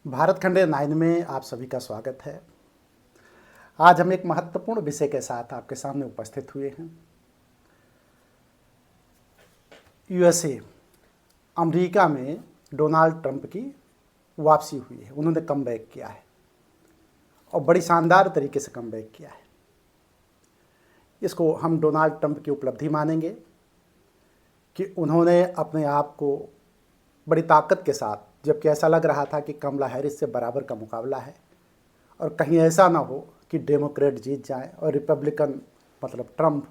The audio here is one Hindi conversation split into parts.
भारत खंड 9 में आप सभी का स्वागत है। आज हम एक महत्वपूर्ण विषय के साथ आपके सामने उपस्थित हुए हैं। यूएसए अमेरिका में डोनाल्ड ट्रंप की वापसी हुई है। उन्होंने कमबैक किया है और बड़ी शानदार तरीके से कमबैक किया है। इसको हम डोनाल्ड ट्रंप की उपलब्धि मानेंगे कि उन्होंने अपने आप को बड़ी ताकत के साथ, जबकि ऐसा लग रहा था कि कमला हैरिस से बराबर का मुकाबला है और कहीं ऐसा ना हो कि डेमोक्रेट जीत जाए और रिपब्लिकन मतलब ट्रंप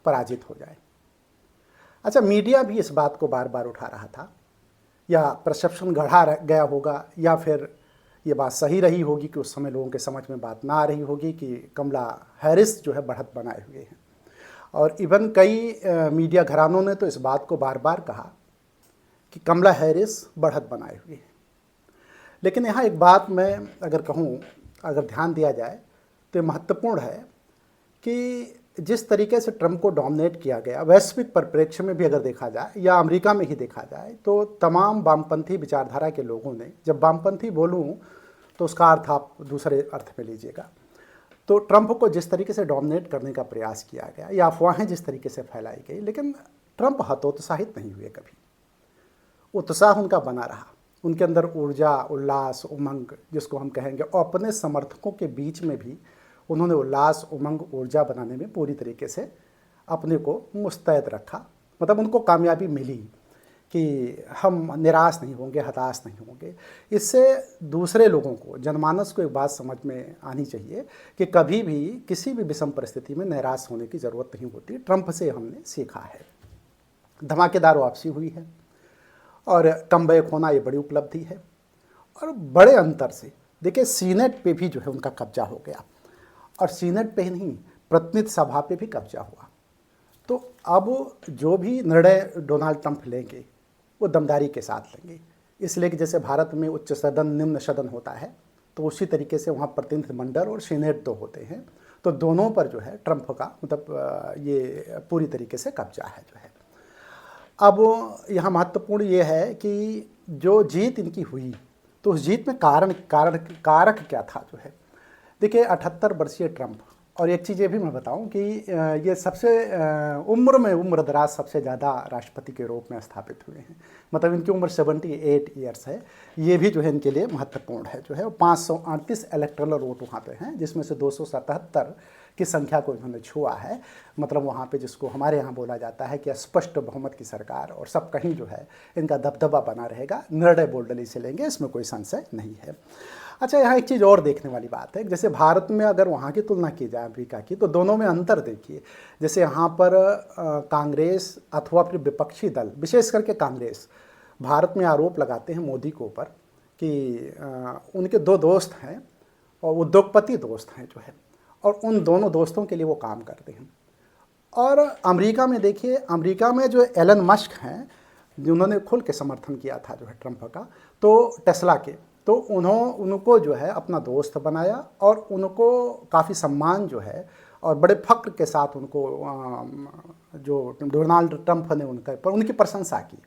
पराजित हो जाए। अच्छा, मीडिया भी इस बात को बार बार उठा रहा था, या परसेप्शन गढ़ा गया होगा, या फिर ये बात सही रही होगी कि उस समय लोगों के समझ में बात ना आ रही होगी कि कमला हैरिस जो है बढ़त बनाए हुए हैं। और इवन कई मीडिया घरानों ने तो इस बात को बार बार कहा कि कमला हैरिस बढ़त बनाए हुए हैं। लेकिन यहाँ एक बात मैं अगर कहूँ, अगर ध्यान दिया जाए तो ये महत्वपूर्ण है कि जिस तरीके से ट्रंप को डोमिनेट किया गया, वैश्विक परिप्रेक्ष्य में भी अगर देखा जाए या अमेरिका में ही देखा जाए, तो तमाम वामपंथी विचारधारा के लोगों ने, जब वामपंथी बोलूँ तो उसका अर्थ आप दूसरे अर्थ में लीजिएगा, तो ट्रंप को जिस तरीके से डोमिनेट करने का प्रयास किया गया या अफवाहें जिस तरीके से फैलाई गई, लेकिन ट्रंप हतोत्साहित नहीं हुए। कभी उत्साह उनका बना रहा। उनके अंदर ऊर्जा, उल्लास, उमंग जिसको हम कहेंगे, और अपने समर्थकों के बीच में भी उन्होंने उल्लास, उमंग, ऊर्जा बनाने में पूरी तरीके से अपने को मुस्तैद रखा। मतलब उनको कामयाबी मिली कि हम निराश नहीं होंगे, हताश नहीं होंगे। इससे दूसरे लोगों को, जनमानस को एक बात समझ में आनी चाहिए कि कभी भी किसी भी विषम परिस्थिति में निराश होने की ज़रूरत नहीं होती। ट्रंप से हमने सीखा है। धमाकेदार वापसी हुई है और कमबैक होना ये बड़ी उपलब्धि है। और बड़े अंतर से देखिए, सीनेट पे भी जो है उनका कब्जा हो गया, और सीनेट पे ही नहीं, प्रतिनिधि सभा पे भी कब्जा हुआ। तो अब जो भी निर्णय डोनाल्ड ट्रंप लेंगे वो दमदारी के साथ लेंगे, इसलिए कि जैसे भारत में उच्च सदन, निम्न सदन होता है, तो उसी तरीके से वहाँ प्रतिनिधिमंडल और सीनेट दो होते हैं। तो दोनों पर जो है ट्रंप का मतलब ये पूरी तरीके से कब्जा है जो है। अब यहाँ महत्वपूर्ण ये है कि जो जीत इनकी हुई, तो उस जीत में कारक क्या था जो है। देखिए, 78 वर्षीय ट्रंप, और एक चीज़ ये भी मैं बताऊं कि ये सबसे उम्र दराज सबसे ज़्यादा राष्ट्रपति के रूप में स्थापित हुए हैं। मतलब इनकी उम्र 78 ईयर्स है। ये भी जो है इनके लिए महत्वपूर्ण है जो है। 538 इलेक्टोरल वोट वहाँ पे हैं, जिसमें से 277 की संख्या को इन्होंने छुआ है। मतलब वहाँ पे जिसको हमारे यहाँ बोला जाता है कि स्पष्ट बहुमत की सरकार, और सब कहीं जो है इनका दबदबा बना रहेगा। निर्णय बोल्डली से लेंगे, इसमें कोई संशय नहीं है। अच्छा, यहाँ एक चीज़ और देखने वाली बात है, जैसे भारत में अगर वहाँ की तुलना की जाए अमेरिका की, तो दोनों में अंतर देखिए। जैसे यहाँ पर कांग्रेस अथवा फिर विपक्षी दल, विशेष करके कांग्रेस, भारत में आरोप लगाते हैं मोदी के ऊपर कि उनके दो दोस्त हैं और उद्योगपति दोस्त हैं जो है, और उन दोनों दोस्तों के लिए वो काम करते हैं। और अमेरिका में देखिए, अमेरिका में जो एलन मस्क हैं, जिन्होंने खुल के समर्थन किया था जो है ट्रंप का, तो टेस्ला के, तो उनको जो है अपना दोस्त बनाया और उनको काफ़ी सम्मान जो है और बड़े फक्र के साथ उनको जो डोनाल्ड ट्रंप ने उनकी प्रशंसा की।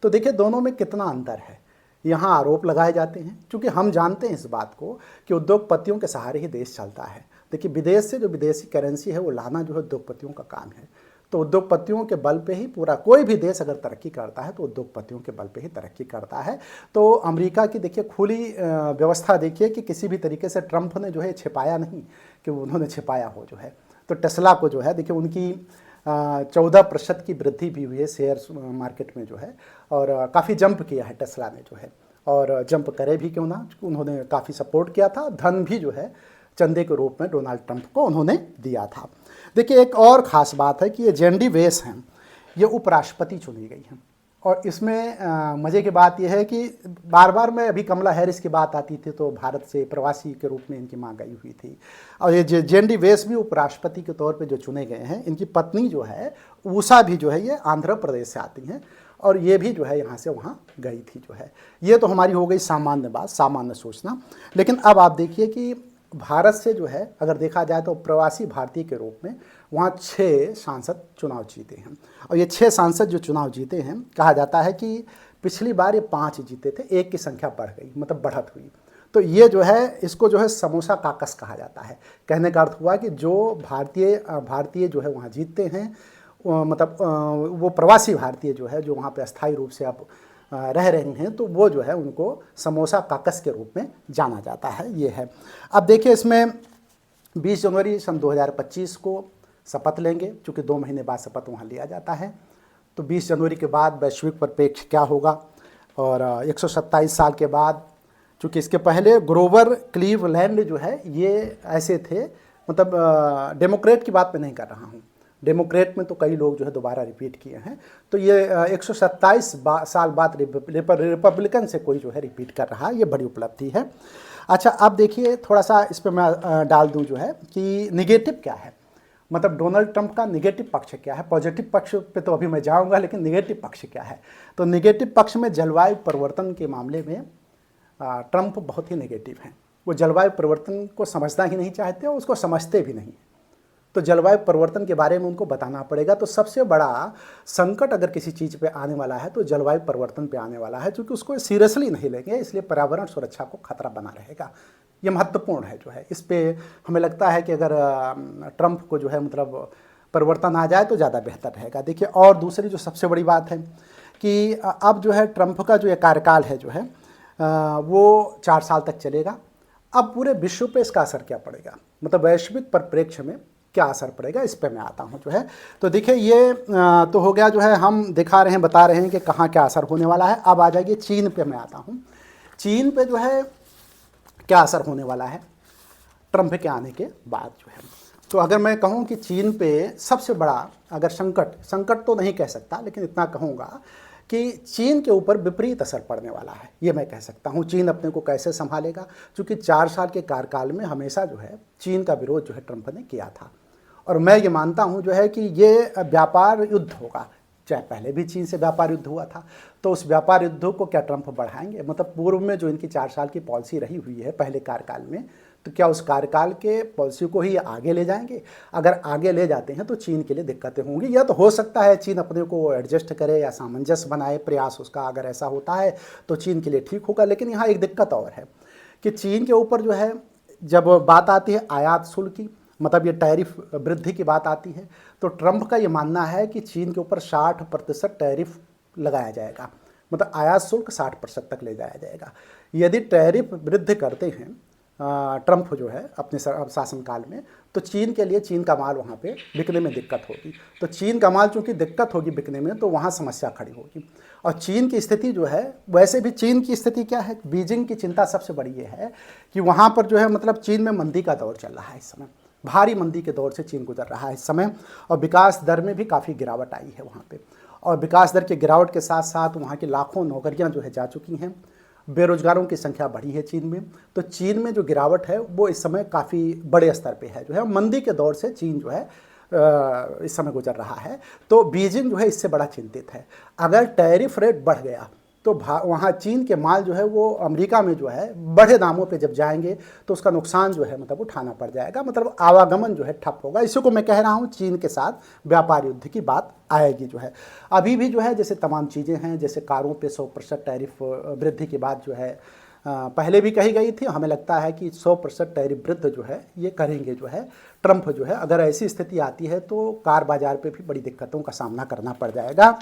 तो देखिए दोनों में कितना अंतर है। यहाँ आरोप लगाए जाते हैं, क्योंकि हम जानते हैं इस बात को कि उद्योगपतियों के सहारे ही देश चलता है। देखिए, विदेश से जो विदेशी करेंसी है वो लाना जो है उद्योगपतियों का काम है। तो उद्योगपतियों के बल पे ही पूरा कोई भी देश अगर तरक्की करता है तो उद्योगपतियों के बल पे ही तरक्की करता है। तो अमेरिका की देखिए खुली व्यवस्था देखिए कि किसी भी तरीके से ट्रंप ने जो है छिपाया नहीं कि उन्होंने छिपाया हो जो है। तो टेस्ला को जो है देखिए उनकी 14% की वृद्धि भी हुई है शेयर मार्केट में जो है, और काफ़ी जंप किया है टेस्ला ने जो है, और जंप करे भी क्यों ना, उन्होंने काफ़ी सपोर्ट किया था। धन भी जो है चंदे के रूप में डोनाल्ड ट्रंप को उन्होंने दिया था। देखिए, एक और ख़ास बात है कि ये जेंडी वेस हैं, ये उपराष्ट्रपति चुनी गई हैं। और इसमें मज़े की बात यह है कि बार बार में अभी कमला हैरिस की बात आती थी तो भारत से प्रवासी के रूप में इनकी मांग गई हुई थी, और ये जेंडी वेस भी उपराष्ट्रपति के तौर पे जो चुने गए हैं। इनकी पत्नी जो है उषा भी जो है ये आंध्र प्रदेश से आती हैं, और ये भी जो है यहाँ से वहाँ गई थी जो है। ये तो हमारी हो गई सामान्य बात, सामान्य सोचना। लेकिन अब आप देखिए कि भारत से जो है अगर देखा जाए तो प्रवासी भारतीय के रूप में वहाँ 6 सांसद चुनाव जीते हैं, और ये 6 सांसद जो चुनाव जीते हैं, कहा जाता है कि पिछली बार ये 5 जीते थे, 1 की संख्या बढ़ गई, मतलब बढ़त हुई। तो ये जो है, इसको जो है समोसा काकस कहा जाता है। कहने का अर्थ हुआ कि जो भारतीय जो है वहाँ जीतते हैं, मतलब वो प्रवासी भारतीय जो है, जो वहाँ पे अस्थायी रूप से अब रह रहे हैं, तो वो जो है उनको समोसा काकस के रूप में जाना जाता है। ये है। अब देखिए, इसमें 20 जनवरी सन 2025 को शपथ लेंगे, चूँकि 2 महीने बाद शपथ वहाँ लिया जाता है। तो 20 जनवरी के बाद वैश्विक परिप्रेक्ष्य क्या होगा, और 127 साल के बाद, चूँकि इसके पहले ग्रोवर क्लीवलैंड जो है ये ऐसे थे, मतलब डेमोक्रेट की बात मैं नहीं कर रहा हूँ, डेमोक्रेट में तो कई लोग जो है दोबारा रिपीट किए हैं, तो ये 127 साल बाद रिपब्लिकन से कोई जो है रिपीट कर रहा है, ये बड़ी उपलब्धि है। अच्छा, अब देखिए थोड़ा सा इस पर मैं डाल दूं जो है कि निगेटिव क्या है, मतलब डोनाल्ड ट्रंप का निगेटिव पक्ष क्या है। पॉजिटिव पक्ष पे तो अभी मैं जाऊंगा, लेकिन निगेटिव पक्ष क्या है। तो निगेटिव पक्ष में जलवायु परिवर्तन के मामले में ट्रंप बहुत ही नेगेटिव हैं। वो जलवायु परिवर्तन को समझना ही नहीं चाहते और उसको समझते भी नहीं। तो जलवायु परिवर्तन के बारे में उनको बताना पड़ेगा। तो सबसे बड़ा संकट अगर किसी चीज़ पे आने वाला है तो जलवायु परिवर्तन पे आने वाला है, क्योंकि उसको सीरियसली नहीं लेंगे, इसलिए पर्यावरण सुरक्षा को खतरा बना रहेगा। ये महत्वपूर्ण है जो है। इस पर हमें लगता है कि अगर ट्रंप को जो है मतलब परिवर्तन आ जाए तो ज़्यादा बेहतर रहेगा। देखिए, और दूसरी जो सबसे बड़ी बात है कि अब जो है ट्रंप का जो ये कार्यकाल है जो है वो 4 साल तक चलेगा। अब पूरे विश्व पे इसका असर क्या पड़ेगा, मतलब वैश्विक परिप्रेक्ष्य में क्या असर पड़ेगा, इस पे मैं आता हूँ जो है। तो देखिए, ये तो हो गया जो है, हम दिखा रहे हैं, बता रहे हैं कि कहाँ क्या असर होने वाला है। अब आ जाइए चीन पे मैं आता हूँ। चीन पे जो है क्या असर होने वाला है ट्रंप के आने के बाद जो है। तो अगर मैं कहूँ कि चीन पे सबसे बड़ा अगर संकट तो नहीं कह सकता, लेकिन इतना कहूँगा कि चीन के ऊपर विपरीत असर पड़ने वाला है, ये मैं कह सकता हूँ। चीन अपने को कैसे संभालेगा, क्योंकि 4 साल के कार्यकाल में हमेशा जो है चीन का विरोध जो है ट्रंप ने किया था। और मैं ये मानता हूँ जो है कि ये व्यापार युद्ध होगा, चाहे पहले भी चीन से व्यापार युद्ध हुआ था। तो उस व्यापार युद्ध को क्या ट्रंप बढ़ाएंगे, मतलब पूर्व में जो इनकी 4 साल की पॉलिसी रही हुई है पहले कार्यकाल में, तो क्या उस कार्यकाल के पॉलिसी को ही आगे ले जाएंगे। अगर आगे ले जाते हैं तो चीन के लिए दिक्कतें होंगी। या तो हो सकता है चीन अपने को एडजस्ट करे या सामंजस्य बनाए, प्रयास उसका अगर ऐसा होता है तो चीन के लिए ठीक होगा। लेकिन यहाँ एक दिक्कत और है कि चीन के ऊपर जो है जब बात आती है आयात शुल्क की, मतलब ये टैरिफ वृद्धि की बात आती है, तो ट्रंप का ये मानना है कि चीन के ऊपर 60% टैरिफ लगाया जाएगा, मतलब आयात शुल्क 60% तक ले जाया जाएगा। यदि टैरिफ वृद्धि करते हैं ट्रंप जो है अपने शासनकाल में, तो चीन के लिए चीन का माल वहाँ पे बिकने में दिक्कत होगी। तो चीन का माल चूँकि दिक्कत होगी बिकने में, तो वहाँ समस्या खड़ी होगी। और चीन की स्थिति जो है, वैसे भी चीन की स्थिति क्या है, बीजिंग की चिंता सबसे बड़ी ये है कि वहाँ पर जो है मतलब चीन में मंदी का दौर चल रहा है इस समय, भारी मंदी के दौर से चीन गुजर रहा है इस समय। और विकास दर में भी काफ़ी गिरावट आई है वहाँ पे। और विकास दर की गिरावट के साथ साथ वहाँ की लाखों नौकरियाँ जो है जा चुकी हैं, बेरोजगारों की संख्या बढ़ी है चीन में। तो चीन में जो गिरावट है वो इस समय काफ़ी बड़े स्तर पे है जो है। मंदी के दौर से चीन जो है इस समय गुजर रहा है। तो बीजिंग जो है इससे बड़ा चिंतित है। अगर टैरिफ रेट बढ़ गया तो वहाँ चीन के माल जो है वो अमेरिका में जो है बड़े दामों पे जब जाएंगे तो उसका नुकसान जो है मतलब उठाना पड़ जाएगा, मतलब आवागमन जो है ठप होगा। इसी को मैं कह रहा हूँ, चीन के साथ व्यापार युद्ध की बात आएगी जो है। अभी भी जो है जैसे तमाम चीज़ें हैं, जैसे कारों पे 100% टैरिफ वृद्धि की बात जो है पहले भी कही गई थी। हमें लगता है कि 100% टैरिफ वृद्धि जो है ये करेंगे जो है ट्रंप जो है। अगर ऐसी स्थिति आती है तो कार बाजार पे भी बड़ी दिक्कतों का सामना करना पड़ जाएगा।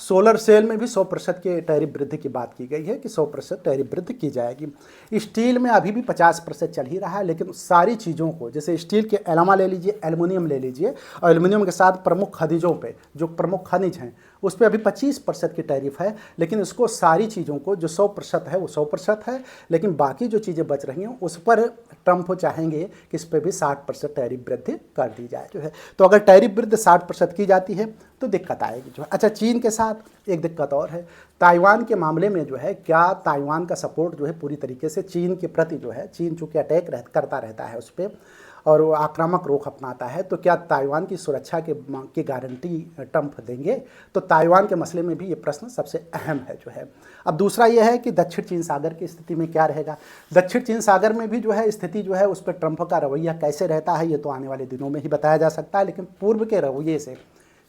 सोलर सेल में भी 100% के टैरिफ वृद्धि की बात की गई है कि 100% टैरिफ वृद्धि की जाएगी। स्टील में अभी भी 50% चल ही रहा है, लेकिन सारी चीज़ों को, जैसे स्टील के अलावा ले लीजिए, एल्युमिनियम ले लीजिए, और एल्युमिनियम के साथ प्रमुख खनिजों पर, जो प्रमुख खनिज हैं उस पर अभी 25% की टैरिफ है। लेकिन इसको सारी चीज़ों को जो 100% है वो 100% है, लेकिन बाकी जो चीज़ें बच रही हैं उस पर ट्रंप चाहेंगे कि इस पर भी 60% टैरिफ वृद्धि कर दी जाए जो है। तो अगर टैरिफ वृद्धि 60% की जाती है तो दिक्कत आएगी जो है। अच्छा, चीन के साथ एक दिक्कत और है, ताइवान के मामले में जो है, क्या ताइवान का सपोर्ट जो है पूरी तरीके से चीन के प्रति जो है, चीन चूँकि अटैक करता रहता है उस पर और वो आक्रामक रुख अपनाता है, तो क्या ताइवान की सुरक्षा की गारंटी ट्रंप देंगे। तो ताइवान के मसले में भी ये प्रश्न सबसे अहम है जो है। अब दूसरा ये है कि दक्षिण चीन सागर की स्थिति में क्या रहेगा। दक्षिण चीन सागर में भी जो है स्थिति जो है उस पर ट्रंप का रवैया कैसे रहता है ये तो आने वाले दिनों में ही बताया जा सकता है। लेकिन पूर्व के रवैये से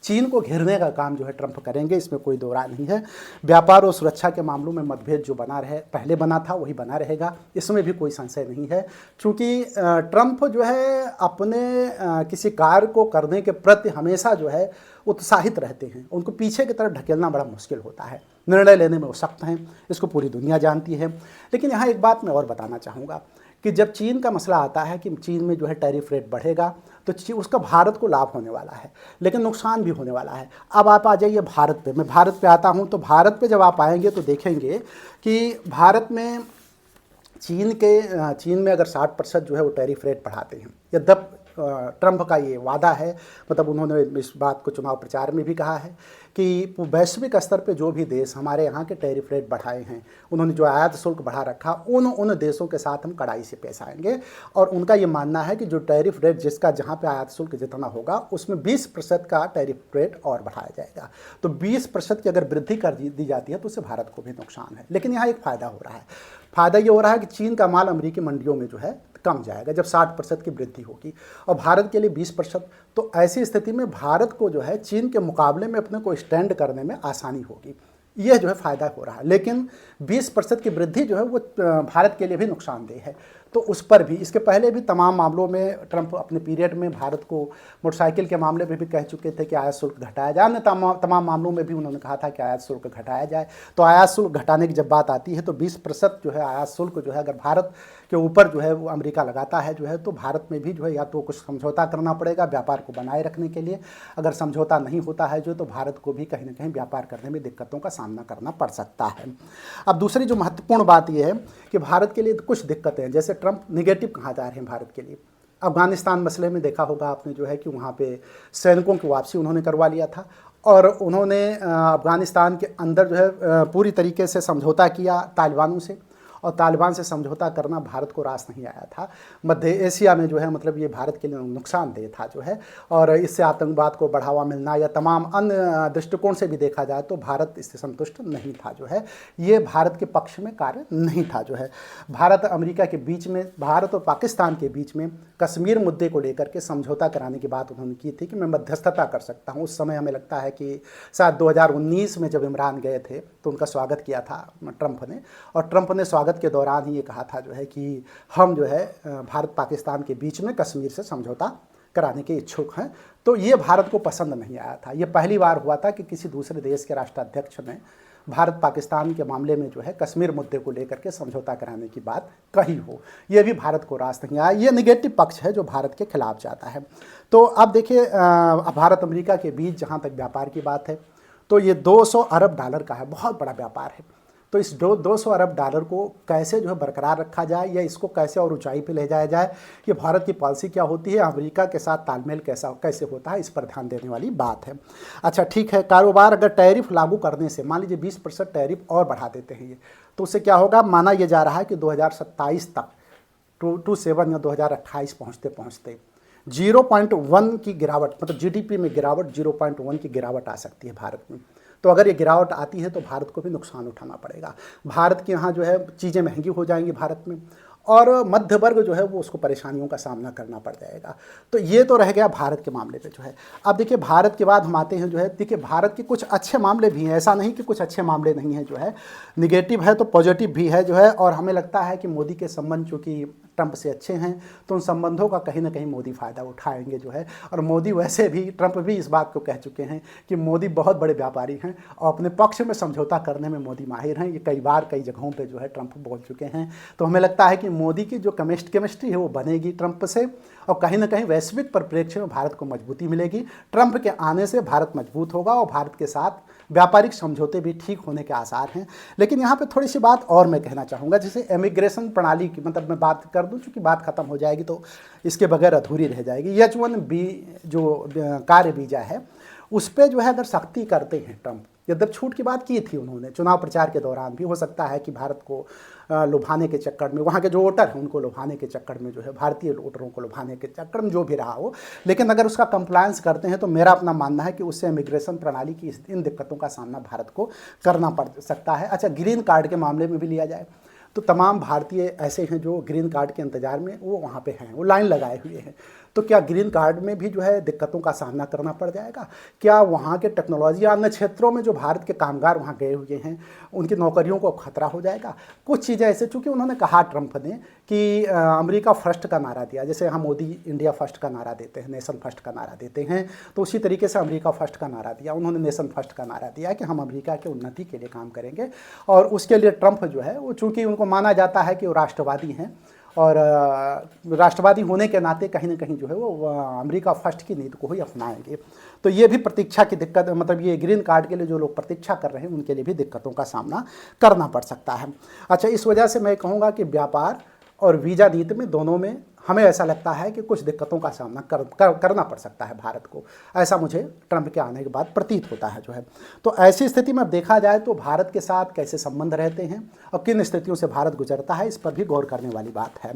चीन को घेरने का काम जो है ट्रंप करेंगे, इसमें कोई दो राय नहीं है। व्यापार और सुरक्षा के मामलों में मतभेद जो बना रहे, पहले बना था वही बना रहेगा, इसमें भी कोई संशय नहीं है। चूँकि ट्रंप जो है अपने किसी कार्य को करने के प्रति हमेशा जो है उत्साहित रहते हैं, उनको पीछे की तरफ ढकेलना बड़ा मुश्किल होता है, निर्णय लेने में वो सख्त हैं, इसको पूरी दुनिया जानती है। लेकिन यहाँ एक बात मैं और बताना चाहूँगा कि जब चीन का मसला आता है कि चीन में जो है टैरिफ रेट बढ़ेगा तो उसका भारत को लाभ होने वाला है, लेकिन नुकसान भी होने वाला है। अब आप आ जाइए भारत पे, मैं भारत पे आता हूँ। तो भारत पे जब आप आएंगे तो देखेंगे कि भारत में चीन में अगर 60% जो है वो टैरिफ रेट बढ़ाते हैं, यद्यप ट्रंप का ये वादा है, मतलब उन्होंने इस बात को चुनाव प्रचार में भी कहा है कि वैश्विक स्तर पे जो भी देश हमारे यहाँ के टैरिफ रेट बढ़ाए हैं, उन्होंने जो आयात शुल्क बढ़ा रखा, उन देशों के साथ हम कड़ाई से पेश आएंगे। और उनका ये मानना है कि जो टैरिफ रेट जिसका जहाँ पे आयात शुल्क जितना होगा उसमें 20% का टैरिफ रेट और बढ़ाया जाएगा। तो 20% की अगर वृद्धि कर दी जाती है तो उससे भारत को भी नुकसान है। लेकिन यहाँ एक फ़ायदा हो रहा है, फ़ायदा ये हो रहा है कि चीन का माल अमेरिकी मंडियों में जो है कम जाएगा जब 60% की वृद्धि होगी, और भारत के लिए 20%। तो ऐसी स्थिति में भारत को जो है चीन के मुकाबले में अपने को स्टैंड करने में आसानी होगी, यह जो है फ़ायदा हो रहा है। लेकिन 20% की वृद्धि जो है वो भारत के लिए भी नुकसानदेह है। तो उस पर भी, इसके पहले भी तमाम मामलों में ट्रंप अपने पीरियड में भारत को मोटरसाइकिल के मामले में भी कह चुके थे कि आयात शुल्क घटाया जाए, अन्य तमाम मामलों में भी उन्होंने कहा था कि आयात शुल्क घटाया जाए। तो आयात शुल्क घटाने की जब बात आती है तो 20% जो है आयात शुल्क जो है अगर भारत के ऊपर जो है वो अमेरिका लगाता है जो है, तो भारत में भी जो है या तो कुछ समझौता करना पड़ेगा व्यापार को बनाए रखने के लिए। अगर समझौता नहीं होता है जो, तो भारत को भी कहीं ना कहीं व्यापार करने में दिक्कतों का सामना करना पड़ सकता है। अब दूसरी जो महत्वपूर्ण बात यह है कि भारत के लिए कुछ दिक्कतें हैं, जैसे ट्रंप निगेटिव कहा जा रहे हैं भारत के लिए। अफगानिस्तान मसले में देखा होगा आपने जो है कि वहाँ पे सैनिकों की वापसी उन्होंने करवा लिया था, और उन्होंने अफगानिस्तान के अंदर जो है पूरी तरीके से समझौता किया तालिबानों से, और तालिबान से समझौता करना भारत को रास नहीं आया था। मध्य एशिया में जो है मतलब ये भारत के लिए नुकसानदेह था जो है, और इससे आतंकवाद को बढ़ावा मिलना या तमाम अन्य दृष्टिकोण से भी देखा जाए तो भारत इससे संतुष्ट नहीं था जो है, ये भारत के पक्ष में कार्य नहीं था जो है। भारत अमेरिका के बीच में, भारत और पाकिस्तान के बीच में कश्मीर मुद्दे को लेकर के समझौता कराने की बात उन्होंने की थी कि मैं मध्यस्थता कर सकता हूँ। उस समय हमें लगता है कि शायद 2019 में जब इमरान गए थे तो उनका स्वागत किया था ट्रंप ने, और ट्रंप ने स्वागत के दौरान ही ये कहा था जो है कि हम जो है भारत पाकिस्तान के बीच में कश्मीर से समझौता कराने के इच्छुक हैं। तो ये भारत को पसंद नहीं आया था। ये पहली बार हुआ था कि किसी दूसरे देश के राष्ट्राध्यक्ष ने भारत पाकिस्तान के मामले में जो है कश्मीर मुद्दे को लेकर के समझौता कराने की बात कही हो। ये भी भारत को रास नहीं आया। ये निगेटिव पक्ष है जो भारत के खिलाफ जाता है। तो अब देखिए भारत अमेरिका के बीच जहाँ तक व्यापार की बात है तो ये 200 अरब डॉलर का है, बहुत बड़ा व्यापार है। तो इस 200 अरब डॉलर को कैसे जो है बरकरार रखा जाए या इसको कैसे और ऊंचाई पे ले जाया जाए, ये भारत की पॉलिसी क्या होती है, अमेरिका के साथ तालमेल कैसे होता है, इस पर ध्यान देने वाली बात है। अच्छा ठीक है, कारोबार अगर टैरिफ लागू करने से मान लीजिए 20% टैरिफ और बढ़ा देते हैं ये, तो उससे क्या होगा, माना यह जा रहा है कि 2027 तक 227 या 2028 पहुँचते 0.1 की गिरावट, मतलब जीडीपी में गिरावट 0.1 की गिरावट आ सकती है भारत में। तो अगर ये गिरावट आती है तो भारत को भी नुकसान उठाना पड़ेगा। भारत के यहाँ जो है चीज़ें महंगी हो जाएंगी भारत में, और मध्य वर्ग जो है वो उसको परेशानियों का सामना करना पड़ जाएगा। तो ये तो रह गया भारत के मामले पे जो है। अब देखिए भारत के बाद हम आते हैं जो है, देखिए भारत के कुछ अच्छे मामले भी हैं, ऐसा नहीं कि कुछ अच्छे मामले नहीं हैं जो है, निगेटिव है तो पॉजिटिव भी है जो है। और हमें लगता है कि मोदी के संबंध चूँकि ट्रंप से अच्छे हैं तो उन संबंधों का कहीं ना कहीं मोदी फ़ायदा उठाएंगे जो है। और मोदी वैसे भी, ट्रंप भी इस बात को कह चुके हैं कि मोदी बहुत बड़े व्यापारी हैं और अपने पक्ष में समझौता करने में मोदी माहिर हैं। ये कई बार कई जगहों पे जो है ट्रंप बोल चुके हैं। तो हमें लगता है कि मोदी की जो केमिस्ट्री है वो बनेगी ट्रंप से, और कहीं ना कहीं वैश्विक परिप्रेक्ष्य में भारत को मजबूती मिलेगी। ट्रंप के आने से भारत मजबूत होगा और भारत के साथ व्यापारिक समझौते भी ठीक होने के आसार हैं। लेकिन यहाँ पे थोड़ी सी बात और मैं कहना चाहूँगा, जैसे इमिग्रेशन प्रणाली की, मतलब मैं बात कर दूँ, चूँकि बात ख़त्म हो जाएगी तो इसके बगैर अधूरी रह जाएगी। H1B जो कार्य वीज़ा है उस पर जो है अगर सख्ती करते हैं ट्रंप, यद्यप छूट की बात की थी उन्होंने चुनाव प्रचार के दौरान भी, हो सकता है कि भारत को लुभाने के चक्कर में, वहाँ के जो वोटर हैं उनको लुभाने के चक्कर में जो है, भारतीय वोटरों को लुभाने के चक्कर में जो भी रहा हो, लेकिन अगर उसका कंप्लायंस करते हैं तो मेरा अपना मानना है कि उससे इमिग्रेशन प्रणाली की इन दिक्कतों का सामना भारत को करना पड़ सकता है। अच्छा, ग्रीन कार्ड के मामले में भी लिया जाए तो तमाम भारतीय ऐसे हैं जो ग्रीन कार्ड के इंतज़ार में वो वहाँ पे हैं, वो लाइन लगाए हुए हैं। तो क्या ग्रीन कार्ड में भी जो है दिक्कतों का सामना करना पड़ जाएगा? क्या वहाँ के टेक्नोलॉजी या अन्य क्षेत्रों में जो भारत के कामगार वहाँ गए हुए हैं उनकी नौकरियों को खतरा हो जाएगा? कुछ चीज़ें ऐसे, चूँकि उन्होंने कहा ट्रंप ने कि अमेरिका फर्स्ट का नारा दिया, जैसे हम मोदी इंडिया फर्स्ट का नारा देते हैं, नेशन फर्स्ट का नारा देते हैं, तो उसी तरीके से अमेरिका फर्स्ट का नारा दिया, उन्होंने नेशन फर्स्ट का नारा दिया कि हम अमेरिका के उन्नति के लिए काम करेंगे। और उसके लिए ट्रंप जो है वो, चूँकि उनको माना जाता है कि वो राष्ट्रवादी हैं और राष्ट्रवादी होने के नाते कहीं ना कहीं जो है वो अमेरिका फर्स्ट की नीति को ही अपनाएंगे। तो ये भी प्रतीक्षा की दिक्कत, मतलब ये ग्रीन कार्ड के लिए जो लोग प्रतीक्षा कर रहे हैं उनके लिए भी दिक्कतों का सामना करना पड़ सकता है। अच्छा, इस वजह से मैं कहूँगा कि व्यापार और वीज़ा नीति में दोनों में हमें ऐसा लगता है कि कुछ दिक्कतों का सामना करना पड़ सकता है भारत को, ऐसा मुझे ट्रंप के आने के बाद प्रतीत होता है जो है। तो ऐसी स्थिति में देखा जाए तो भारत के साथ कैसे संबंध रहते हैं और किन स्थितियों से भारत गुजरता है, इस पर भी गौर करने वाली बात है।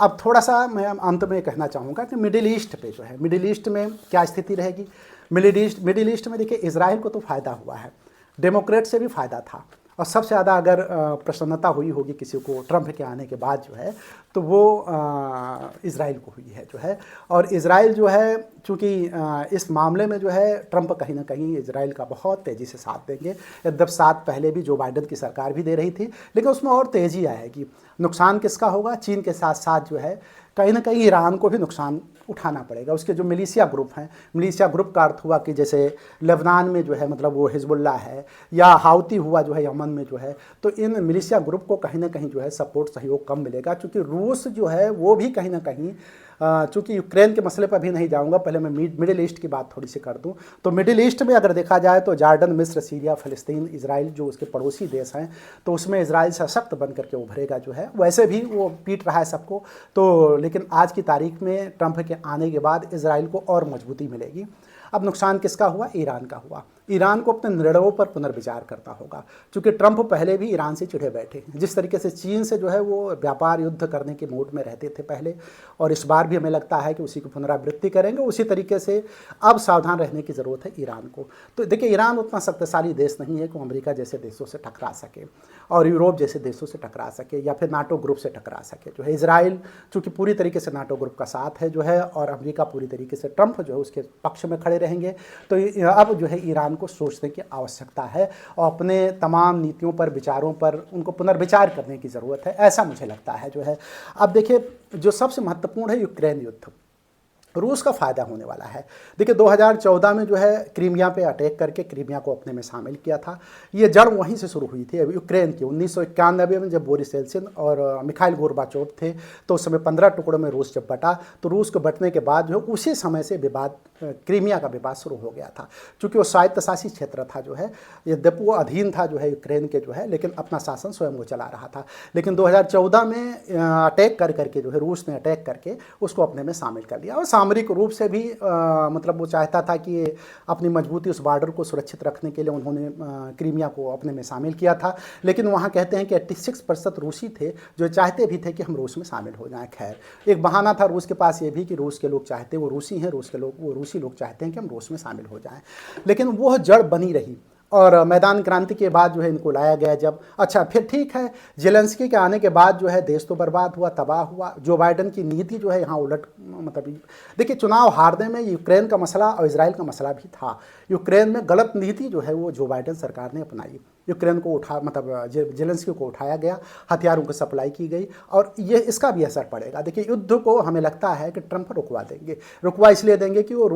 अब थोड़ा सा मैं अंत में कहना चाहूँगा कि मिडिल ईस्ट पे जो है, मिडिल ईस्ट में क्या स्थिति रहेगी। मिडिल ईस्ट में देखिए, इजराइल को तो फ़ायदा हुआ है, डेमोक्रेट से भी फ़ायदा था, और सबसे ज़्यादा अगर प्रसन्नता हुई होगी किसी को ट्रंप के आने के बाद जो है, तो वो इज़राइल को हुई है जो है। और इज़राइल जो है, चूँकि इस मामले में जो है ट्रंप कहीं ना कहीं इज़राइल का बहुत तेज़ी से साथ देंगे। यद्यप साथ पहले भी जो बाइडेन की सरकार भी दे रही थी, लेकिन उसमें और तेज़ी आएगी। नुकसान किसका होगा? चीन के साथ साथ जो है कहीं ना कहीं ईरान को भी नुकसान उठाना पड़ेगा। उसके जो मिलिशिया ग्रुप हैं, मिलिशिया ग्रुप का अर्थ हुआ कि जैसे लेबनान में जो है मतलब वो हिजबुल्ला है, या हाउती हुआ जो है यमन में जो है, तो इन मिलिशिया ग्रुप को कहीं ना कहीं जो है सपोर्ट, सहयोग कम मिलेगा। क्योंकि रूस जो है वो भी कहीं ना कहीं, चूँकि यूक्रेन के मसले पर भी नहीं जाऊँगा, पहले मैं मिडिल ईस्ट की बात थोड़ी सी कर दूँ। तो मिडिल ईस्ट में अगर देखा जाए तो जॉर्डन, मिस्र, सीरिया, फ़लस्तीन, इजराइल जो उसके पड़ोसी देश हैं, तो उसमें इजराइल सशक्त बन करके उभरेगा जो है। वैसे भी वो पीट रहा है सबको, तो लेकिन आज की तारीख में ट्रंप के आने के बाद इजराइल को और मजबूती मिलेगी। अब नुकसान किसका हुआ? ईरान का हुआ। ईरान को अपने निर्णयों पर पुनर्विचार करना होगा, क्योंकि ट्रंप पहले भी ईरान से चिढ़े बैठे हैं। जिस तरीके से चीन से जो है वो व्यापार युद्ध करने के मूड में रहते थे पहले, और इस बार भी हमें लगता है कि उसी की पुनरावृत्ति करेंगे। उसी तरीके से अब सावधान रहने की ज़रूरत है ईरान को। तो देखिए, ईरान उतना शक्तिशाली देश नहीं है कि वो अमेरिका जैसे देशों से टकरा सके और यूरोप जैसे देशों से टकरा सके, या फिर नाटो ग्रुप से टकरा सके जो है। इजराइल चूँकि पूरी तरीके से नाटो ग्रुप का साथ है जो है, और अमेरिका पूरी तरीके से ट्रंप जो है उसके पक्ष में खड़े रहेंगे। तो अब जो है ईरान को सोचने की आवश्यकता है और अपने तमाम नीतियों पर, विचारों पर उनको पुनर्विचार करने की ज़रूरत है, ऐसा मुझे लगता है जो है। अब देखिए, जो सबसे महत्वपूर्ण है यूक्रेन युद्ध, रूस का फ़ायदा होने वाला है। देखिए, 2014 में जो है क्रीमिया पे अटैक करके क्रीमिया को अपने में शामिल किया था। ये जड़ वहीं से शुरू हुई थी यूक्रेन की। 1991 में जब बोरिस येल्त्सिन और मिखाइल गोर्बाचोव थे, तो उस समय 15 टुकड़ों में रूस जब बटा, तो रूस को बटने के बाद जो है उसी समय से विवाद, क्रीमिया का विवाद शुरू हो गया था। चूँकि वो स्वायत्तशासी क्षेत्र था जो है, यद्यप वो अधीन था जो है यूक्रेन के जो है, लेकिन अपना शासन स्वयं वो चला रहा था। लेकिन 2014 में अटैक करके जो है, रूस ने अटैक करके उसको अपने में शामिल कर लिया। और सामरिक रूप से भी मतलब वो चाहता था कि अपनी मजबूती, उस बॉर्डर को सुरक्षित रखने के लिए उन्होंने क्रीमिया को अपने में शामिल किया था। लेकिन वहाँ कहते हैं कि 86% रूसी थे जो चाहते भी थे कि हम रूस में शामिल हो जाएं। खैर, एक बहाना था रूस के पास ये भी कि रूस के लोग चाहते, वो रूसी हैं, रूस के लोग, वो रूसी लोग चाहते हैं कि हम रूस में शामिल हो जाएं। लेकिन वो जड़ बनी रही, और मैदान क्रांति के बाद जो है इनको लाया गया जब। अच्छा, फिर ठीक है, जेलेंस्की के आने के बाद जो है देश तो बर्बाद हुआ, तबाह हुआ। जो बाइडेन की नीति जो है यहाँ उलट, मतलब देखिए, चुनाव हारने में यूक्रेन का मसला और इजराइल का मसला भी था। यूक्रेन में गलत नीति जो है वो जो बाइडेन सरकार ने अपनाई। यूक्रेन को मतलब जेलेंस्की को उठाया गया, हथियारों की सप्लाई की गई, और ये इसका भी असर पड़ेगा। देखिए, युद्ध को हमें लगता है कि ट्रंप रुकवा देंगे। रुकवा इसलिए देंगे कि वो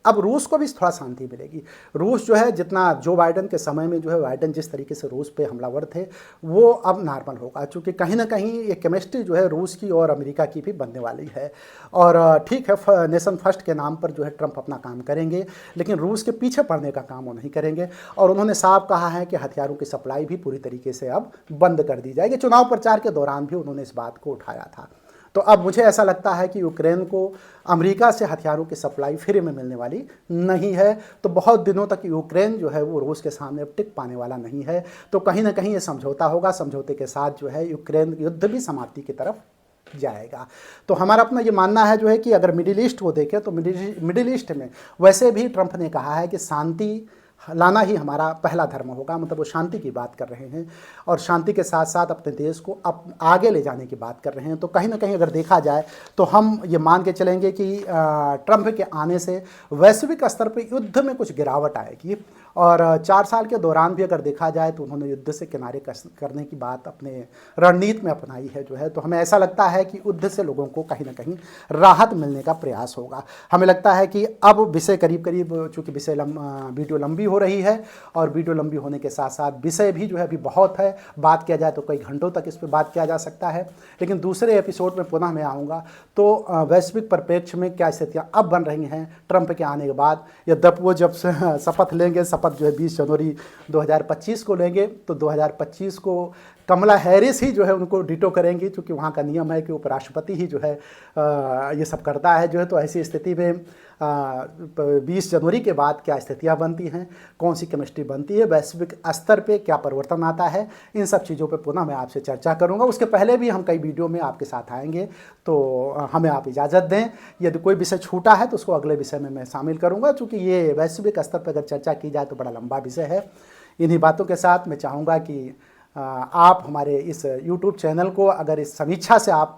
अब रूस को भी थोड़ा शांति मिलेगी। रूस जो है, जितना जो बाइडेन के समय में जो है बाइडेन जिस तरीके से रूस पे हमलावर थे, वो अब नॉर्मल होगा। चूँकि कहीं ना कहीं ये केमिस्ट्री जो है रूस की और अमेरिका की भी बनने वाली है। और ठीक है, नेशन फर्स्ट के नाम पर जो है ट्रंप अपना काम करेंगे, लेकिन रूस के पीछे पड़ने का काम वो नहीं करेंगे। और उन्होंने साफ कहा है कि हथियारों की सप्लाई भी पूरी तरीके से अब बंद कर दी जाएगी। चुनाव प्रचार के दौरान भी उन्होंने इस बात को उठाया था। तो अब मुझे ऐसा लगता है कि यूक्रेन को अमेरिका से हथियारों की सप्लाई फ्री में मिलने वाली नहीं है। तो बहुत दिनों तक यूक्रेन जो है वो रूस के सामने टिक पाने वाला नहीं है। तो कहीं ना कहीं ये समझौता होगा, समझौते के साथ जो है यूक्रेन युद्ध भी समाप्ति की तरफ जाएगा। तो हमारा अपना ये मानना है जो है कि अगर मिडिल ईस्ट को देखें तो मिडिल ईस्ट में वैसे भी ट्रंप ने कहा है कि शांति लाना ही हमारा पहला धर्म होगा। मतलब वो शांति की बात कर रहे हैं और शांति के साथ साथ अपने देश को आगे ले जाने की बात कर रहे हैं। तो कहीं ना कहीं अगर देखा जाए तो हम ये मान के चलेंगे कि ट्रंप के आने से वैश्विक स्तर पर युद्ध में कुछ गिरावट आएगी। और 4 साल के दौरान भी अगर देखा जाए तो उन्होंने युद्ध से किनारे करने की बात अपने रणनीति में अपनाई है जो है। तो हमें ऐसा लगता है कि युद्ध से लोगों को कहीं ना कहीं राहत मिलने का प्रयास होगा। हमें लगता है कि अब विषय करीब करीब, चूँकि वीडियो लंबी हो रही है और वीडियो लंबी होने के साथ साथ विषय भी जो है अभी बहुत है, बात किया जाए तो कई घंटों तक इस पर बात किया जा सकता है। लेकिन दूसरे एपिसोड में पुनः मैं आऊँगा तो वैश्विक परिप्रेक्ष्य में क्या स्थितियाँ अब बन रही हैं ट्रंप के आने के बाद। यद्यप वो जब शपथ लेंगे, शपथ जो है 20 जनवरी 2025 को लेंगे, तो 2025 को कमला हैरिस ही जो है उनको डिटो करेंगी, क्योंकि वहाँ का नियम है कि उपराष्ट्रपति ही जो है ये सब करता है जो है। तो ऐसी स्थिति में 20 जनवरी के बाद क्या स्थितियाँ बनती हैं, कौन सी केमिस्ट्री बनती है, वैश्विक स्तर पे क्या परिवर्तन आता है, इन सब चीज़ों पे पुनः मैं आपसे चर्चा करूँगा। उसके पहले भी हम कई वीडियो में आपके साथ आएंगे, तो हमें आप इजाज़त दें। यदि कोई विषय छूटा है तो उसको अगले विषय में मैं शामिल करूँगा, चूँकि ये वैश्विक स्तर पर अगर चर्चा की जाए तो बड़ा लंबा विषय है। इन्हीं बातों के साथ मैं चाहूँगा कि आप हमारे इस YouTube चैनल को, अगर इस समीक्षा से आप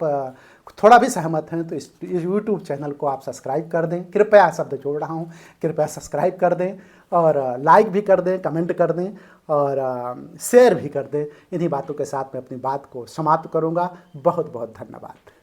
थोड़ा भी सहमत हैं तो इस YouTube चैनल को आप सब्सक्राइब कर दें। कृपया, शब्द जोड़ रहा हूँ, कृपया सब्सक्राइब कर दें और लाइक भी कर दें, कमेंट कर दें और शेयर भी कर दें। इन्हीं बातों के साथ मैं अपनी बात को समाप्त करूँगा। बहुत बहुत धन्यवाद।